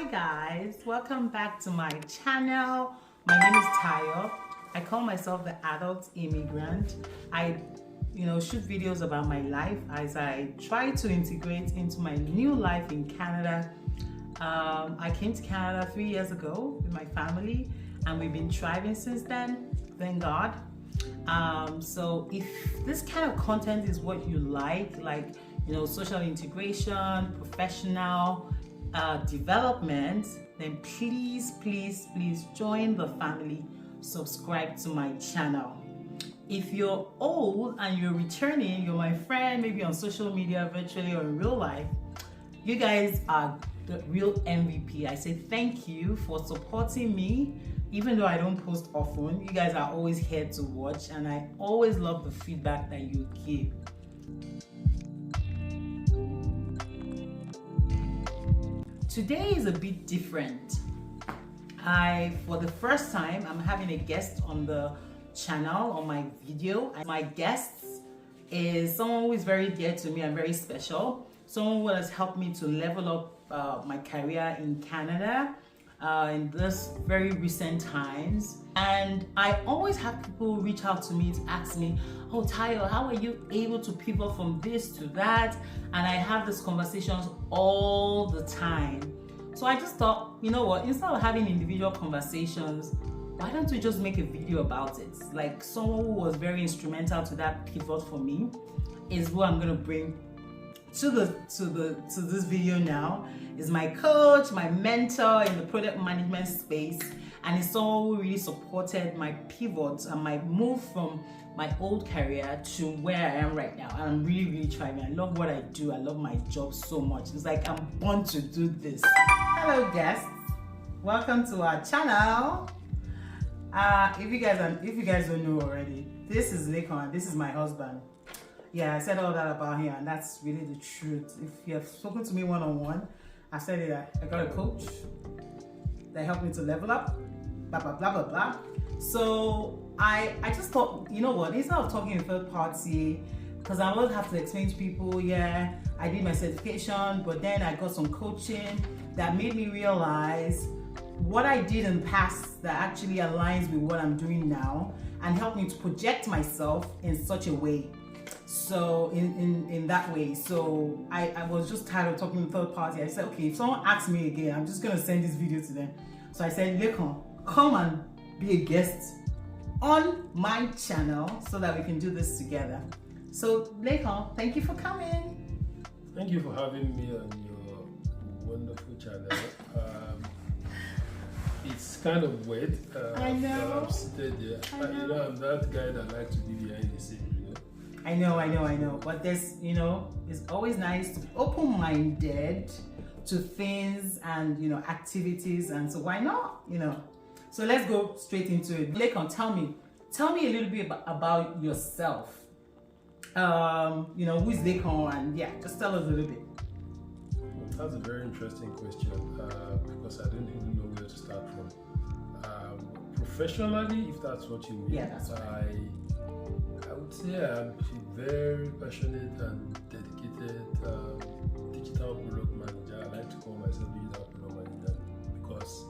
Hi guys, welcome back to my channel. My name is Tayo. I call myself the Adult Immigrant. I shoot videos about my life as I try to integrate into my new life in Canada. I came to Canada 3 years ago with my family and we've been thriving since then, thank God. So if this kind of content is what you like social integration, professional development, then please join the family, subscribe to my channel. If you're old and you're returning, you're my friend, maybe on social media, virtually, or in real life, you guys are the real MVP. I say thank you for supporting me. Even though I don't post often, you guys are always here to watch, and I always love the feedback that you give. Today is a bit different. For the first time, I'm having a guest on the channel, on my video. My guest is someone who is very dear to me and very special. Someone who has helped me to level up my career in Canada in this very recent times. And I always have people reach out to me to ask me, oh Tayo, how are you able to pivot from this to that? And I have these conversations all the time. So I just thought, you know what, instead of having individual conversations, why don't we just make a video about it? Like, someone who was very instrumental to that pivot for me is who I'm gonna bring to this video now. Is my coach, my mentor in the product management space, and is someone who really supported my pivot and my move from my old career to where I am right now. And I'm really thriving. I love what I do. I love my job so much. It's like I'm born to do this. Hello guests, welcome to our channel. If you guys don't know already, this is Lekon. This is my husband. Yeah, I said all that about him, and that's really the truth. If you have spoken to me one-on-one, I said it, I got a coach that helped me to level up, blah, blah, blah, blah, blah. So I just thought, you know what, instead of talking in third party, because I always have to explain to people, yeah, I did my certification, but then I got some coaching that made me realize what I did in the past that actually aligns with what I'm doing now and helped me to project myself in such a way. So in that way, so I was just tired of talking to third party. I said, okay, if someone asks me again, I'm just gonna send this video to them. So I said, Lekon, come and be a guest on my channel so that we can do this together. So Lekon, thank you for coming. Thank you for having me on your wonderful channel. It's kind of wet. I know. I'm seated there. I'm that guy that likes to be behind the scene. I know. But there's, it's always nice to be open-minded to things and, activities. And so why not, So let's go straight into it. Lekon, tell me a little bit about yourself. Who is Lekon? And yeah, just tell us a little bit. That's a very interesting question because I don't even know where to start from. Professionally, if that's what you mean, yeah, that's right. I would say I'm a very passionate and dedicated digital product manager. I like to call myself digital product manager because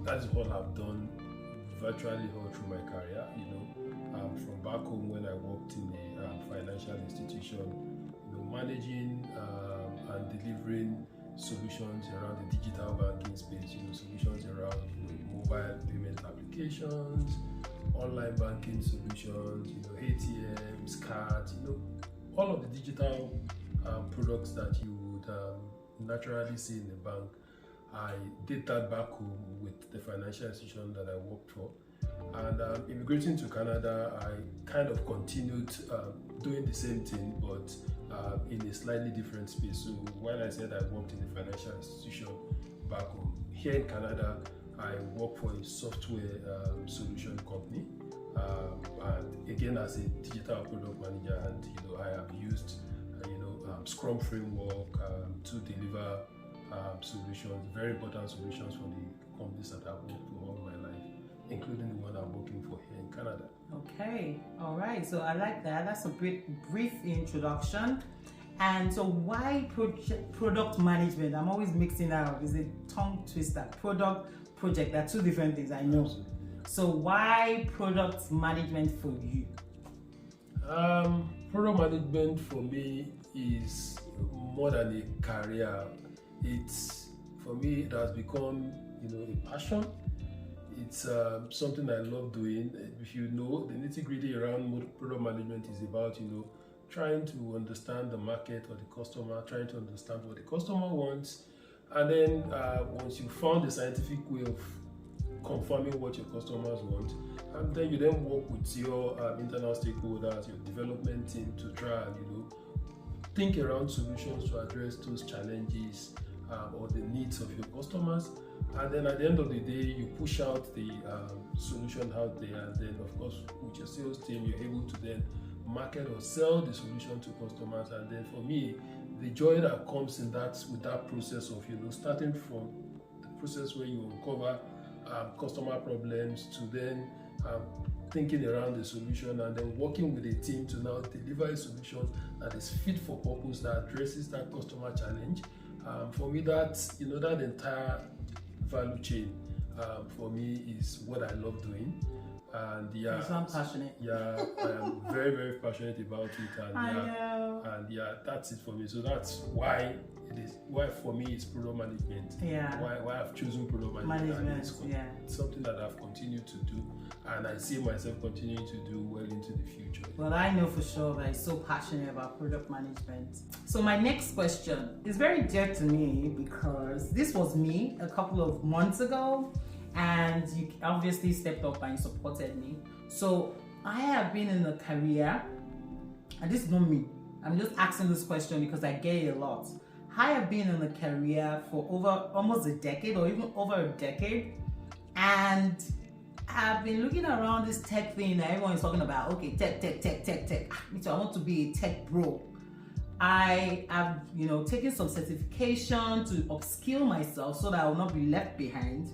that is what I've done virtually all through my career. From back home when I worked in a financial institution, managing and delivering solutions around the digital banking space. Solutions around mobile payment applications, online banking solutions, ATMs, cards, all of the digital products that you would naturally see in the bank. I did that back home with the financial institution that I worked for. And immigrating to Canada, I kind of continued doing the same thing, but in a slightly different space. So while I said I worked in a financial institution back home, here in Canada, I work for a software solution company, and again as a digital product manager. And I have used Scrum framework to deliver solutions, very important solutions for the companies that I've worked for all my life, including the one I'm working for here in Canada. Okay, all right. So I like that. That's a brief introduction. And so why product management? I'm always mixing up. It's a tongue twister. Product, project, they're two different things, I know. Absolutely. So why product management for you? Product management for me is more than a career. It's, for me, it has become, a passion. It's something I love doing. If you know, the nitty-gritty around product management is about, trying to understand the market or the customer, trying to understand what the customer wants, and then once you found the scientific way of confirming what your customers want, and then you then work with your internal stakeholders, your development team to try and think around solutions to address those challenges or the needs of your customers. And then at the end of the day, you push out the solution out there, and then of course with your sales team, you're able to then market or sell the solution to customers. And then for me, the joy that comes in that with that process of starting from the process where you uncover customer problems to then thinking around the solution and then working with a team to now deliver a solution that is fit for purpose, that addresses that customer challenge. For me, that that entire value chain for me is what I love doing. And You sound passionate. Yeah, I am very, very passionate about it, and I know. and that's it for me. So that's why it is. Why for me it's product management. Yeah. Why I've chosen product management. And it's something that I've continued to do, and I see myself continuing to do well into the future. Well, I know for sure that he's so passionate about product management. So my next question is very dear to me because this was me a couple of months ago. And you obviously stepped up and supported me. So I have been in a career, and this is not me. I'm just asking this question because I get it a lot. I have been in a career for over almost a decade or even over a decade. And I've been looking around this tech thing that everyone is talking about. Okay, tech. Me too, I want to be a tech bro. I have, taken some certification to upskill myself so that I will not be left behind.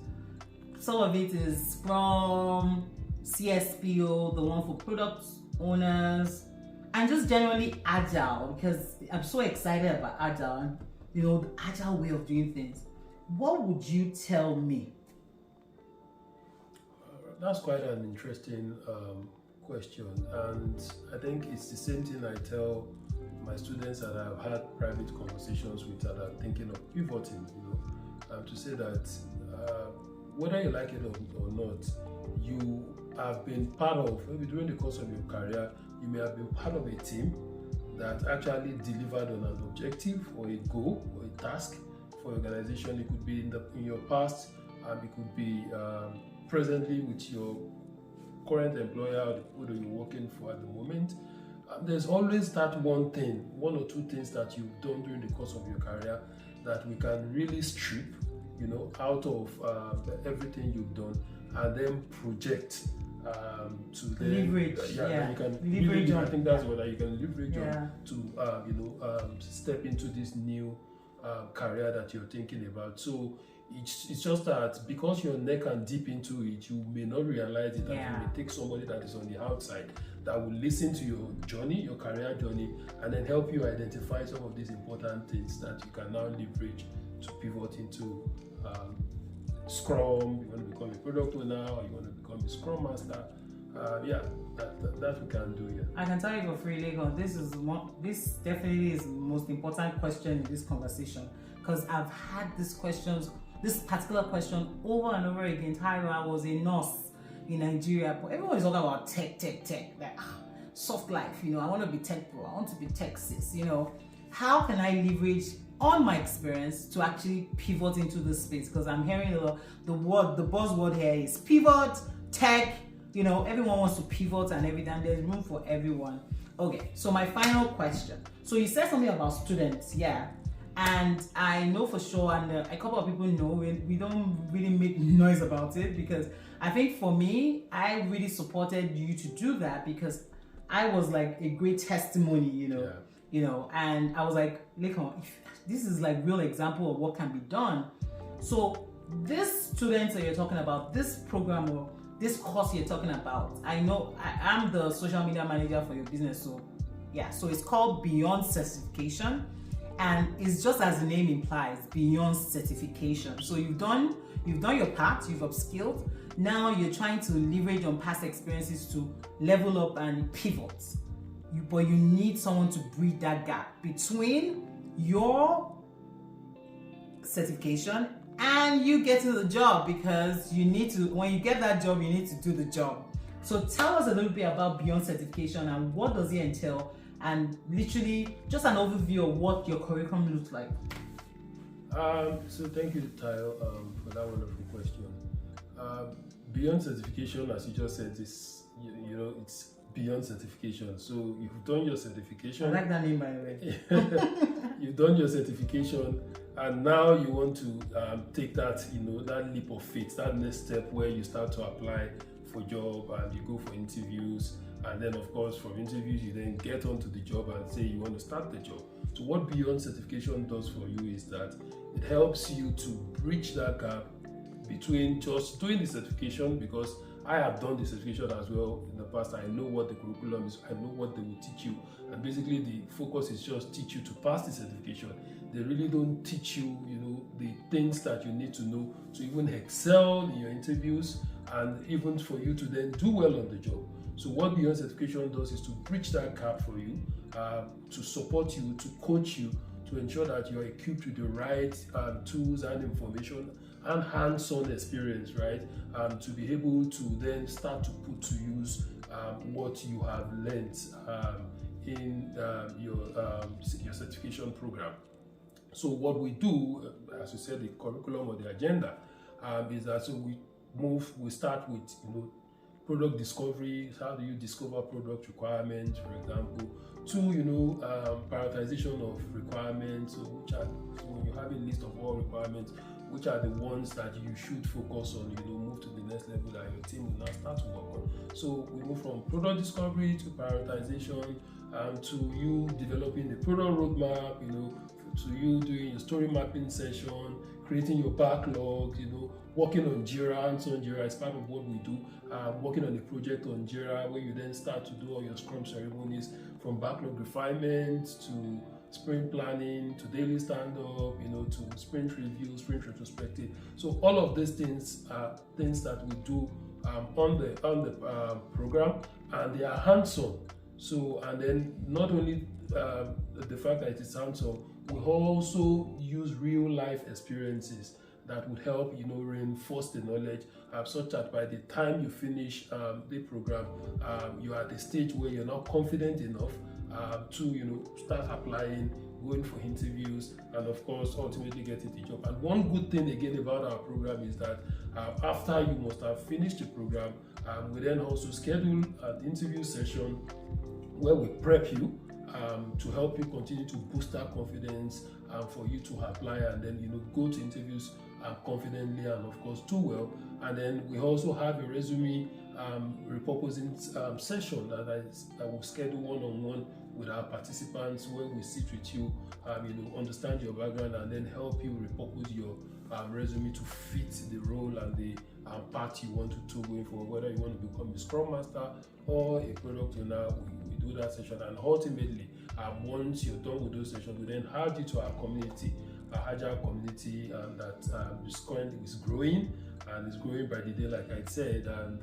Some of it is from CSPO, the one for product owners, and just generally Agile, because I'm so excited about Agile and the Agile way of doing things. What would you tell me? That's quite an interesting question, and I think it's the same thing I tell my students that I've had private conversations with that are thinking of pivoting. To say that. Whether you like it or not, you have been part of, maybe during the course of your career, you may have been part of a team that actually delivered on an objective or a goal or a task for your organization. It could be in your past, it could be presently with your current employer or the people that you're working for at the moment. There's always that one or two things that you've done during the course of your career that we can really strip out of everything you've done, and then project to leverage. You can leverage. I think that's what you can leverage on to step into this new career that you're thinking about. So it's just that because you're neck and deep into it, you may not realize it. That you may take somebody that is on the outside that will listen to your journey, your career journey, and then help you identify some of these important things that you can now leverage to pivot into Scrum. You want to become a product owner, or you want to become a Scrum master. That we can do. Yeah, I can tell you for free, Legon, this definitely is the most important question in this conversation, because I've had this particular question over and over again. I was a nurse in Nigeria, but everyone is talking about tech, like soft life. I want to be tech pro, I want to be tech sis. How can I leverage on my experience to actually pivot into this space? Because I'm hearing the buzzword here is pivot, tech. Everyone wants to pivot and everything. And there's room for everyone. Okay, so my final question. So you said something about students, and I know for sure, and a couple of people know, we don't really make noise about it, because I think for me, I really supported you to do that, because I was like a great testimony, and I was like, this is like real example of what can be done. So this students that you're talking about, this program or this course you're talking about, I know I'm the social media manager for your business, so Yeah, so it's called Beyond Certification, and it's just as the name implies, beyond certification. So you've done your part, you've upskilled. Now you're trying to leverage on past experiences to level up and pivot. But you need someone to bridge that gap between your certification and you getting the job, because you need to, when you get that job, you need to do the job. So tell us a little bit about Beyond Certification and what does it entail, and literally just an overview of what your curriculum looks like. So thank you, Tayo, for that wonderful question. Beyond certification, as you just said, is it's beyond certification. So you've done your certification. I like that name, by the way. You've done your certification, and now you want to take that that leap of faith, that next step where you start to apply for job and you go for interviews, and then of course from interviews you then get onto the job and say you want to start the job. So what Beyond Certification does for you is that it helps you to bridge that gap between just doing the certification, because I have done the certification as well in the past. I know what the curriculum is, I know what they will teach you, and basically the focus is just teach you to pass the certification. They really don't teach you, the things that you need to know to even excel in your interviews, and even for you to then do well on the job. So what Beyond Certification does is to bridge that gap for you, to support you, to coach you, to ensure that you're equipped with the right tools and information and hands-on experience, right? To be able to then start to put to use what you have learned in your certification program. So what we do, as you said, the curriculum or the agenda, is that we start with product discovery. How do you discover product requirements, for example? To prioritization of requirements. So when you have a list of all requirements, which are the ones that you should focus on, move to the next level that your team will now start to work on. So we move from product discovery to prioritization, to you developing the product roadmap, to you doing your story mapping session, creating your backlog, working on Jira. And so on Jira is part of what we do. Working on a project on Jira, where you then start to do all your Scrum ceremonies, from backlog refinement to sprint planning to daily stand-up, to sprint review, sprint retrospective. So all of these things are things that we do on the program, and they are hands-on. So, and then not only the fact that it is hands-on, we also use real-life experiences that would help reinforce the knowledge, such that by the time you finish the program, you are at the stage where you're not confident enough to start applying, going for interviews, and of course ultimately getting the job. And one good thing again about our program is that after you must have finished the program, we then also schedule an interview session where we prep you to help you continue to boost that confidence, for you to apply and then go to interviews confidently and of course do well. And then we also have a resume repurposing session that will schedule one-on-one with our participants, where we sit with you, understand your background, and then help you repurpose your resume to fit the role and the part you want to going forward, whether you want to become a Scrum Master or a product owner. We do that session, and ultimately, once you're done with those sessions, we then add you to our community, our Agile community, that is growing, and is growing by the day, like I said. And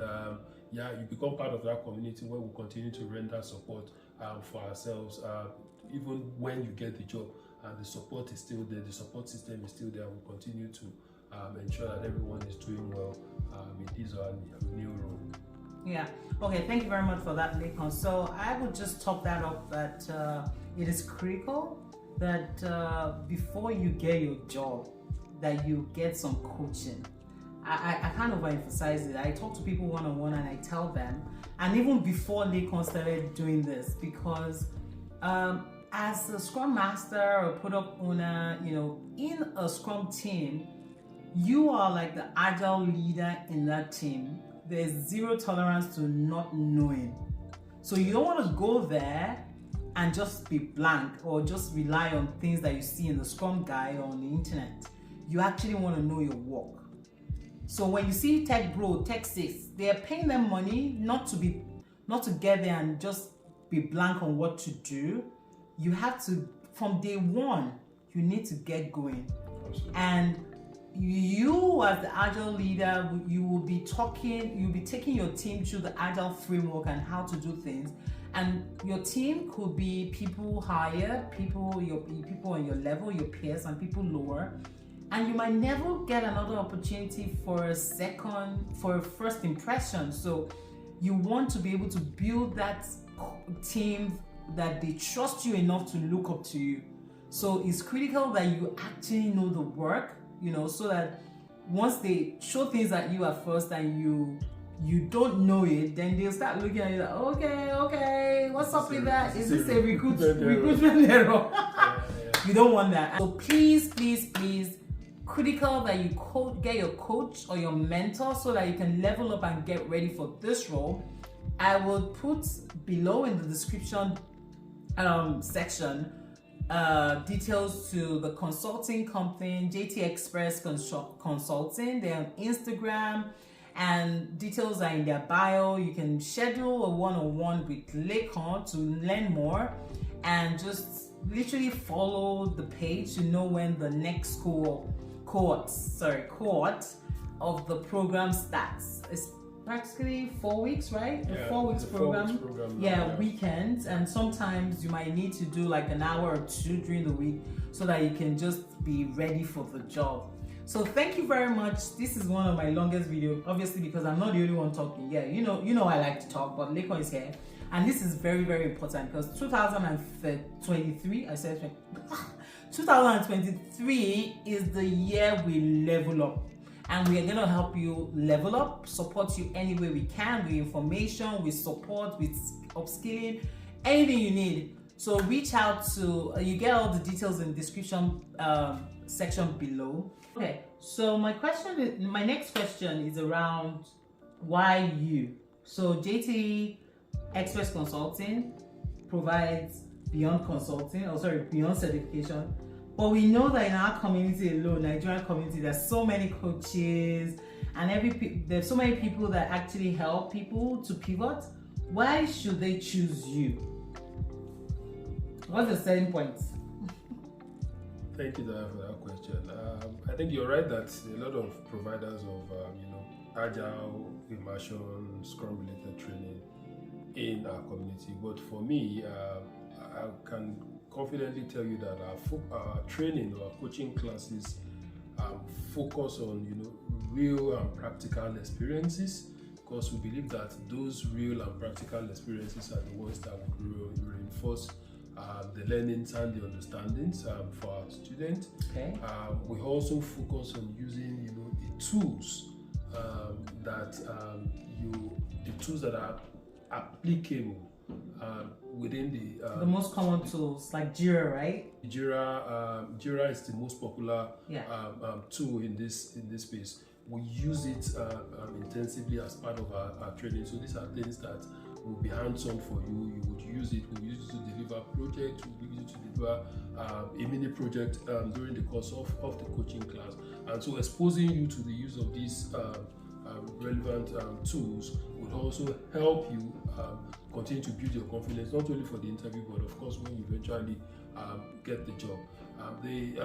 you become part of that community where we continue to render support for ourselves, even when you get the job, and the support is still there, the support system is still there, and we continue to ensure that everyone is doing well in his or her new role. Yeah. Okay. Thank you very much for that, Lekon. So I would just top that up that it is critical that before you get your job, that you get some coaching. I can't overemphasize it. I talk to people one-on-one and I tell them, and even before Lekon started doing this, because as a Scrum Master or product owner, in a Scrum team, you are like the agile leader in that team. There's zero tolerance to not knowing. So you don't want to go there and just be blank or just rely on things that you see in the Scrum guide or on the internet. You actually want to know your work. So when you see Tech Bro, Tech 6, they are paying them money not to get there and just be blank on what to do. You have to, from day one, you need to get going. Absolutely. And you as the Agile leader, you'll be taking your team through the Agile framework and how to do things. And your team could be people higher, people on your level, your peers, and people lower. And you might never get another opportunity for a first impression. So you want to be able to build that team that they trust you enough to look up to you. So it's critical that you actually know the work, so that once they show things at you at first and you don't know it, then they'll start looking at you like, okay, what's up with that? Is this a recruitment error? You don't want that. So please, critical that you get your coach or your mentor so that you can level up and get ready for this role. I will put below in the description section details to the consulting company, JT Express Consulting. They're on Instagram and details are in their bio. You can schedule a one-on-one with Lekon to learn more and just literally follow the page to know when the next cohort of the program starts. It's practically 4 weeks, right? Yeah, 4 weeks program. Yeah, weekends, and sometimes you might need to do like an hour or two during the week so that you can just be ready for the job. So thank you very much. This is one of my longest videos, obviously because I'm not the only one talking. Yeah, you know I like to talk, but Lekon is here. And this is very, very important because 2023 is the year we level up. And we are going to help you level up, support you any way we can with information, with support, with upskilling, anything you need. So reach out to, you get all the details in the description section below. Okay, so my next question is around why you. So JT Express Consulting provides beyond certification. But we know that in our community alone, Nigerian community, there's so many coaches and there's so many people that actually help people to pivot. Why should they choose you? What's the selling point? Thank you, Dara, for that question. I think you're right that a lot of providers of Agile, immersion, Scrum-related training in our community. But for me, I can confidently tell you that our training or our coaching classes focus on real and practical experiences, because we believe that those real and practical experiences are the ones that will reinforce the learnings and the understandings for our students. Okay. We also focus on using the tools that are applicable within the most common tools like Jira, right? Jira is the most popular tool in this space. We use it intensively as part of our training. So these are things that will be hands-on for you. You would use it. We'll use it to deliver projects. We'll use it to deliver a mini project during the course of the coaching class. And so exposing you to the use of these relevant tools would also help you continue to build your confidence, not only for the interview, but of course when you eventually get the job. The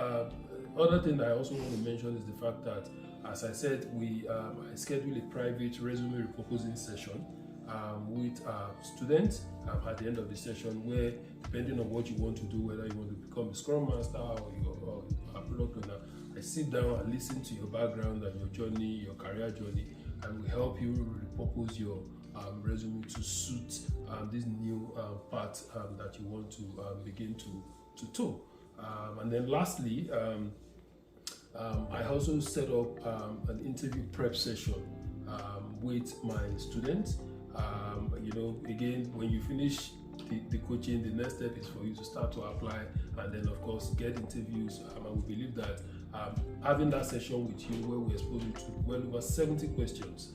other thing that I also want to mention is the fact that, as I said, I schedule a private resume repurposing session with students at the end of the session, where depending on what you want to do, whether you want to become a Scrum Master or a product owner, I sit down and listen to your background and your journey, your career journey, and we help you repurpose your resume to suit this new part that you want to begin to do. And then lastly, I also set up an interview prep session with my students. Again, when you finish the coaching, the next step is for you to start to apply and then of course get interviews. And we believe that having that session with you where we expose you to well over 70 questions,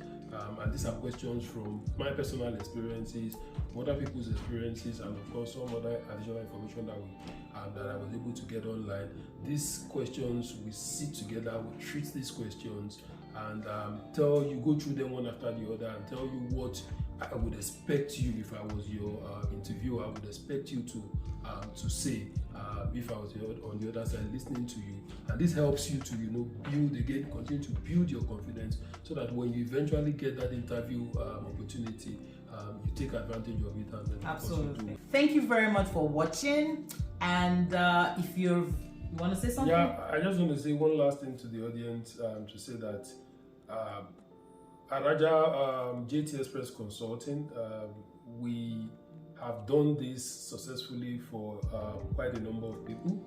and these are questions from my personal experiences, other people's experiences, and of course some other additional information that I was able to get online. These questions, we sit together, we treat these questions, and go through them one after the other and tell you what I would expect you, if I was your interviewer, I would expect you to say, if I was on the other side listening to you. And this helps you to, continue to build your confidence, so that when you eventually get that interview opportunity, you take advantage of it. And then absolutely. Thank you very much for watching. And if you want to say something? Yeah, I just want to say one last thing to the audience, to say that at Agile JT Express Consulting, we have done this successfully for quite a number of people.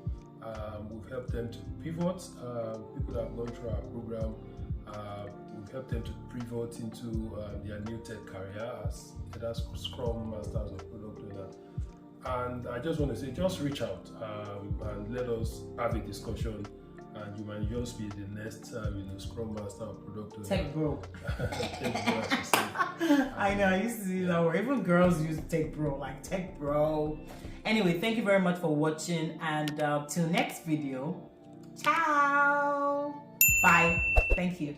We've helped them to pivot, people that have gone through our program. We've helped them to pivot into their new tech career as either Scrum Masters or Product Owner. And I just want to say, just reach out and let us have a discussion. And you might just be the next Scrum Master or Product Owner. Tech bro. Tech bro, as you say. I know, I used to see that word. Even girls use tech bro, like tech bro. Anyway, thank you very much for watching, and till next video, ciao. Bye. Thank you.